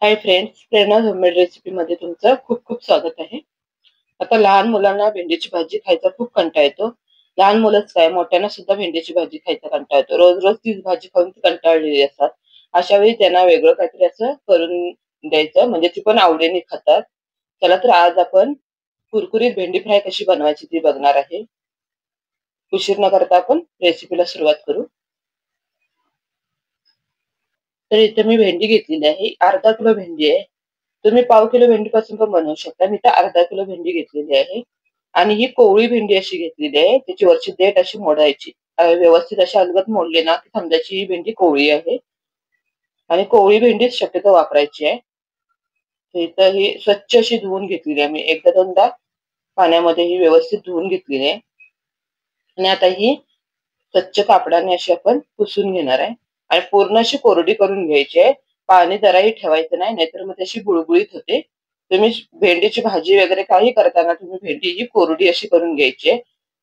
Hi friends, प्रेरणा homemade recipe मध्ये तुमचं खूप खूप स्वागत आहे. आता लहान मुलांना भेंडीची भाजी खायचा खूप कंटाळा येतो. लहान मुलंच काय, मोठ्यांना सुद्धा भेंडीची भाजी खायचा कंटाळा येतो. रोज रोज तीच भाजी खाऊन ती कंटाळलेली असतात. अशा वेळी त्यांना वेगळं काहीतरी असं करून द्यायचं, म्हणजे ती पण आवडीने खातात. चला तर आज आपण कुरकुरीत भेंडी फ्राय कशी बनवायची ती बघणार आहे. उशीर न करता आपण रेसिपीला सुरुवात करू. तर इथे मी भेंडी घेतलेली आहे, अर्धा किलो भेंडी आहे. तुम्ही पाव किलो भेंडीपासून पण बनवू शकता. मी तर अर्धा किलो भेंडी घेतलेली आहे आणि ही कोवळी भेंडी अशी घेतलेली आहे. त्याची वरची देठ अशी मोडायची. व्यवस्थित अशी अलगद मोडली ना की समजायची ही भेंडी कोवळी आहे आणि कोवळी भेंडीच शक्यतो वापरायची आहे. इथं ही स्वच्छ अशी धुवून घेतलेली आहे मी. एकदा दोनदा पाण्यामध्ये ही व्यवस्थित धुवून घेतलेली आहे आणि आता ही स्वच्छ कापडाने अशी आपण पुसून घेणार आहे आणि पूर्ण अशी कोरडी करून घ्यायची आहे. पाणी जराही ठेवायचं नाही, नाहीतर मग तशी गुळगुळीत होते. तुम्ही भेंडीची भाजी वगैरे काही करताना तुम्ही भेंडी ही कोरडी अशी करून घ्यायची आहे.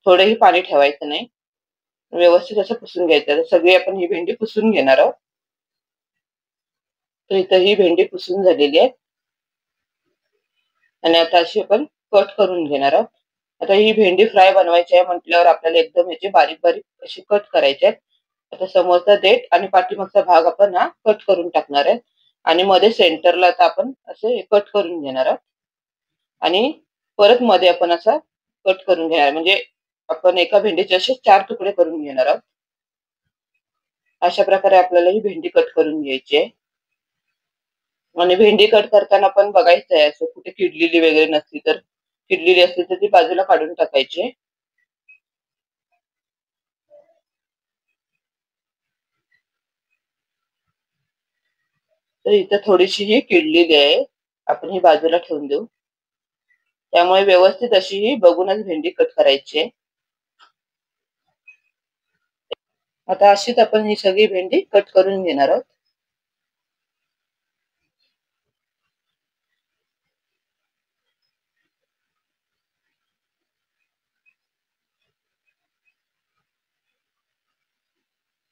थोडंही पाणी ठेवायचं नाही. व्यवस्थित असं पुसून घ्यायचं. सगळी आपण ही भेंडी पुसून घेणार आहोत. तर इथं ही भेंडी पुसून झालेली आहे आणि आता अशी आपण कट करून घेणार आहोत. आता ही भेंडी फ्राय बनवायची आहे म्हटल्यावर आपल्याला एकदम याची बारीक बारीक अशी कट करायची आहे. आता समोरचा देठ आणि पाठीमागचा भाग आपण हा कट करून टाकणार आहे आणि मध्ये सेंटरला आता आपण असे कट करून घेणार आहोत आणि परत मध्ये आपण असा कट करून घेणार, म्हणजे आपण एका भेंडीचे असे 4 तुकडे करून घेणार आहोत. अशा प्रकारे आपल्याला ही भेंडी कट करून घ्यायची आहे आणि भेंडी कट करताना पण बघायचं आहे असं कुठे किडलेली वगैरे नसली तर. किडलेली असली तर ती बाजूला काढून टाकायची आहे. तर इथं थोडीशी ही किडलेली आहे, आपण ही बाजूला ठेवून देऊ. त्यामुळे व्यवस्थित अशी ही बघूनच भेंडी कट करायची आहे. आता अशीच आपण ही सगळी भेंडी कट करून घेणार आहोत.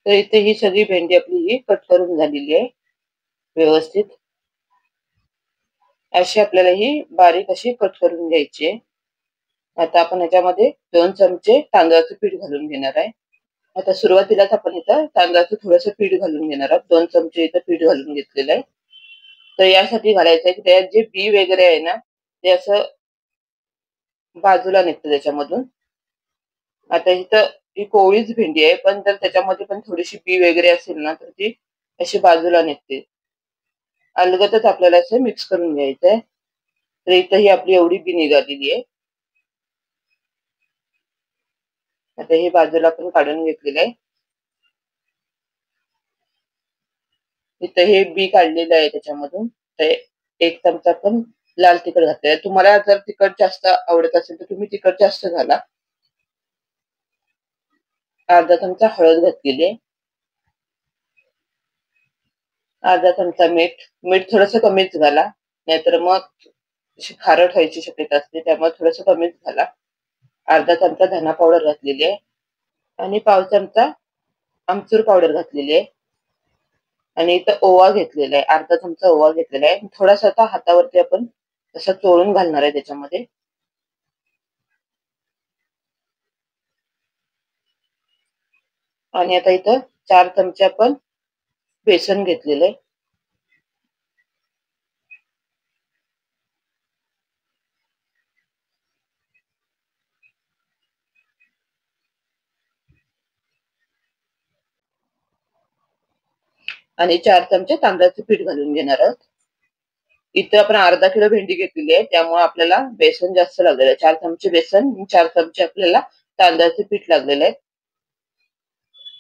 तर इथे ही सगळी भेंडी आपली ही कट करून झालेली आहे व्यवस्थित. अशी आपल्याला ही बारीक अशी कट करून घ्यायची आहे. आता आपण याच्यामध्ये 2 चमचे तांदळाचं पीठ घालून घेणार आहे. आता सुरुवातीलाच आपण इथं तांदळाचं थोडंसं पीठ घालून घेणार आहोत. 2 चमचे इथं पीठ घालून घेतलेलं आहे. तर यासाठी घालायचं आहे की त्यात जे बी वगैरे आहे ना ते असं बाजूला निघतं त्याच्यामधून. आता इथं ही कोवळीच भेंडी आहे, पण जर त्याच्यामध्ये पण थोडीशी बी वगैरे असेल ना तर ती अशी बाजूला निघते. अलगदच आपल्याला असं मिक्स करून घ्यायचंय. तर इथं ही आपली एवढी बी निघालेली आहे. आता हे बाजूला पण काढून घेतलेलं आहे. इथं हे बी काढलेलं आहे त्याच्यामधून. तर 1 चमचा पण लाल तिखट घातलेलं आहे. तुम्हाला जर तिखट जास्त आवडत असेल तर तुम्ही तिखट जास्त घाला. अर्धा चमचा हळद घातलेली आहे. अर्धा चमचा मीठ. मीठ थोडंसं कमीच घाला, नाहीतर मग अशी खारट व्हायची शक्यता असते, त्यामुळे थोडंसं कमीच घाला. अर्धा चमचा धना पावडर घातलेली आहे आणि पाव चमचा आमचूर पावडर घातलेली आहे आणि इथं ओवा घेतलेला आहे. अर्धा चमचा ओवा घेतलेला आहे. थोडासा आता हातावरती आपण असं चोळून घालणार आहे त्याच्यामध्ये. आणि आता इथं 4 चमचे आपण बेसन घेतलेलं आहे आणि 4 चमचे तांदळाचे पीठ घालून घेणार आहोत. इथं आपण अर्धा किलो भेंडी घेतलेली आहे, त्यामुळे आपल्याला बेसन जास्त लागलेलं आहे. 4 चमचे बेसन, 4 चमचे आपल्याला तांदळाचे पीठ लागलेलं आहे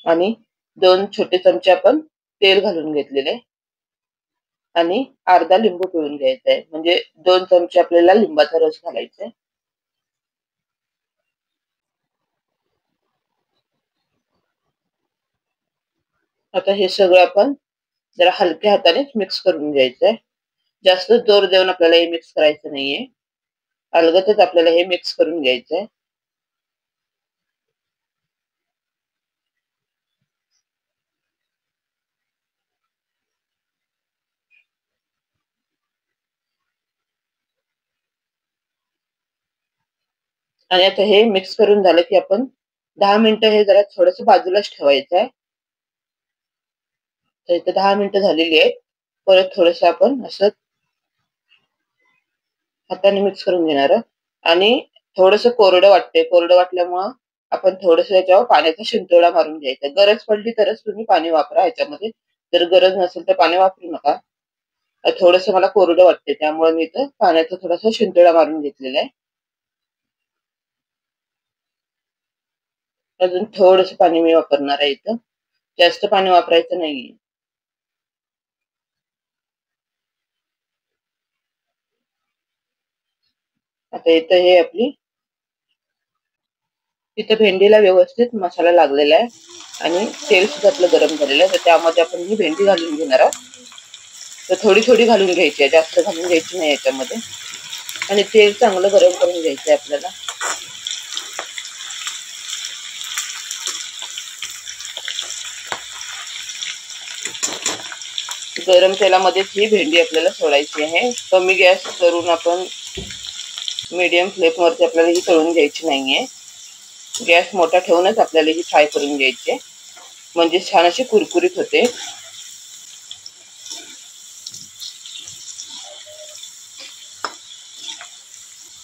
आणि 2 छोटे चमचे आपण तेल घालून घेतलेले आहे आणि अर्धा लिंबू पिळून घ्यायचा आहे, म्हणजे 2 चमचे आपल्याला लिंबाचा रस घालायचा आहे. आता हे सगळं आपण जरा हलक्या हातानेच मिक्स करून घ्यायचं आहे. जास्त जोर देऊन आपल्याला हे मिक्स करायचं नाहीये. अलगदच आपल्याला हे मिक्स करून घ्यायचं आहे. आणि आता हे मिक्स करून झालं की आपण 10 मिनिटं हे जरा थोडस बाजूलाच ठेवायचं आहे. तर इथे 10 मिनिटं झालेली आहेत. परत थोडस आपण असं हाताने मिक्स करून घेणार आणि थोडस कोरडं वाटतंय. कोरडं वाटल्यामुळं आपण थोडस याच्यावर पाण्याचा शिंतोडा मारून घ्यायचा. गरज पडली तरच तुम्ही पाणी वापरा ह्याच्यामध्ये. जर गरज नसेल तर पाणी वापरू नका. थोडस मला कोरडं वाटते त्यामुळे मी इथं पाण्याचा थोडासा शिंतोडा मारून घेतलेला आहे. अजून थोडस पाणी मी वापरणार आहे इथं. जास्त पाणी वापरायचं नाहीये. आता इथं हे आपली इथं भेंडीला व्यवस्थित मसाला लागलेला आहे आणि तेल सुद्धा आपलं गरम झालेलं आहे. तर त्यामध्ये आपण ही भेंडी घालून घेणार आहोत. तर थोडी थोडी घालून घ्यायची आहे, जास्त घालून घ्यायची नाही याच्यामध्ये. आणि तेल चांगलं गरम करून घ्यायचं आहे आपल्याला. गरम तेलामध्येच ही भेंडी आपल्याला सोडायची आहे. कमी गॅस करून आपण मीडियम फ्लेम वरती आपल्याला ही तळून घ्यायची नाहीये. गॅस मोठा ठेवूनच आपल्याला ही फ्राय करून घ्यायची आहे, म्हणजे छान अशी कुरकुरीत होते.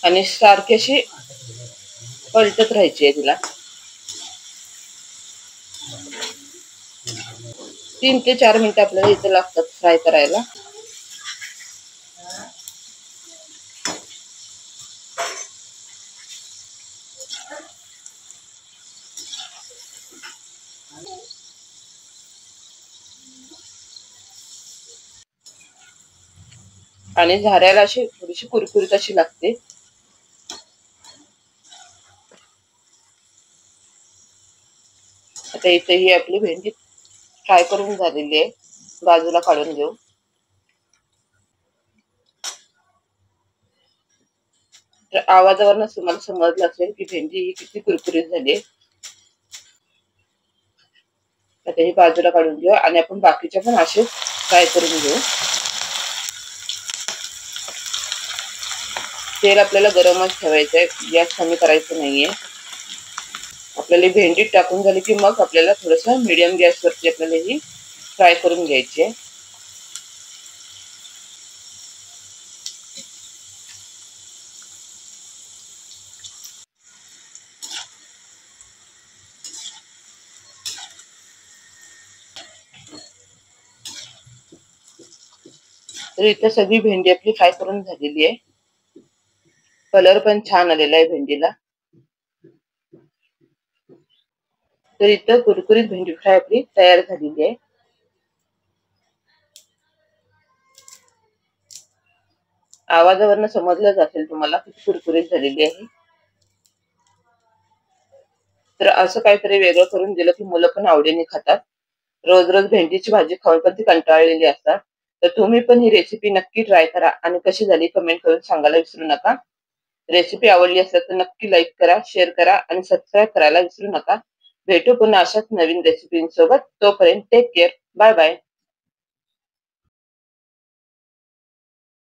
आणि सारखी अशी पलटत राहायची आहे तिला. 3 ते 4 मिनिटं आपल्याला इथे लागतात फ्राय करायला. आणि झाऱ्याला अशी थोडीशी कुरकुरीत अशी लागते. आता इथे ही आपली भेंडी फ्राय करून झालेली आहे. बाजूला काढून घेऊ. तर आवाजावरनं तुम्हाला समजलं असेल की भेंडी ही किती कुरकुरीत झाली. आता ही बाजूला काढून घेऊ आणि आपण बाकीच्या पण असे फ्राय करून घेऊ. तेल आपल्याला गरमच ठेवायचं आहे, गॅस कमी करायचं नाहीये. आपल्याला भेंडी टाकून झाली की मग आपल्याला थोडस मीडियम गॅसवरती आपल्याला ही फ्राय करून घ्यायची आहे. तर इथे सगळी भेंडी आपली फ्राय करून झालेली आहे. कलर पण छान आलेला आहे भेंडीला. तर इथं कुरकुरीत भेंडी फ्राय आपली तयार झालेली आहे. आवाजावरनं समजलंच असेल तुम्हाला किती कुरकुरीत झालेली आहे. तर असं काहीतरी वेगळं करून दिलं की मुलं पण आवडीने खातात. रोज रोज भेंडीची भाजी खाऊन पण ती कंटाळलेली असतात. तर तुम्ही पण ही रेसिपी नक्की ट्राय करा आणि कशी झाली कमेंट करून सांगायला विसरू नका. रेसिपी आवडली असेल तर नक्की लाईक करा, शेअर करा आणि सबस्क्राईब करायला विसरू नका. भेटू पुन्हा अशाच नवीन रेसिपींसोबत. तोपर्यंत टेक केअर. Bye bye.